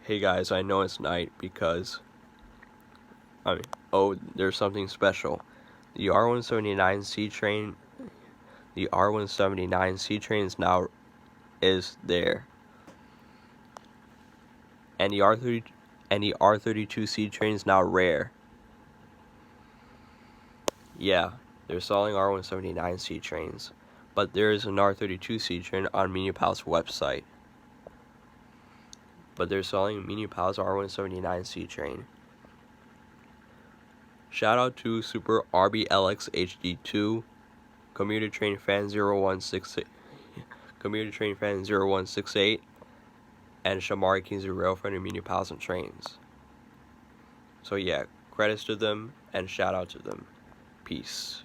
Hey guys, I know it's night because, there's something special. The R179C train, is there. And the R32C train is now rare. Yeah, they're selling R179C trains, but there is an R32C train on Munipals' website. But they're selling Munipals' R179C train. Shout out to SuperRBLX HD2, Commuter Train Fan 0168, and Shamari, Kinsey, Railfanner, Munipals, and trains. So yeah, credits to them and shout out to them. Peace.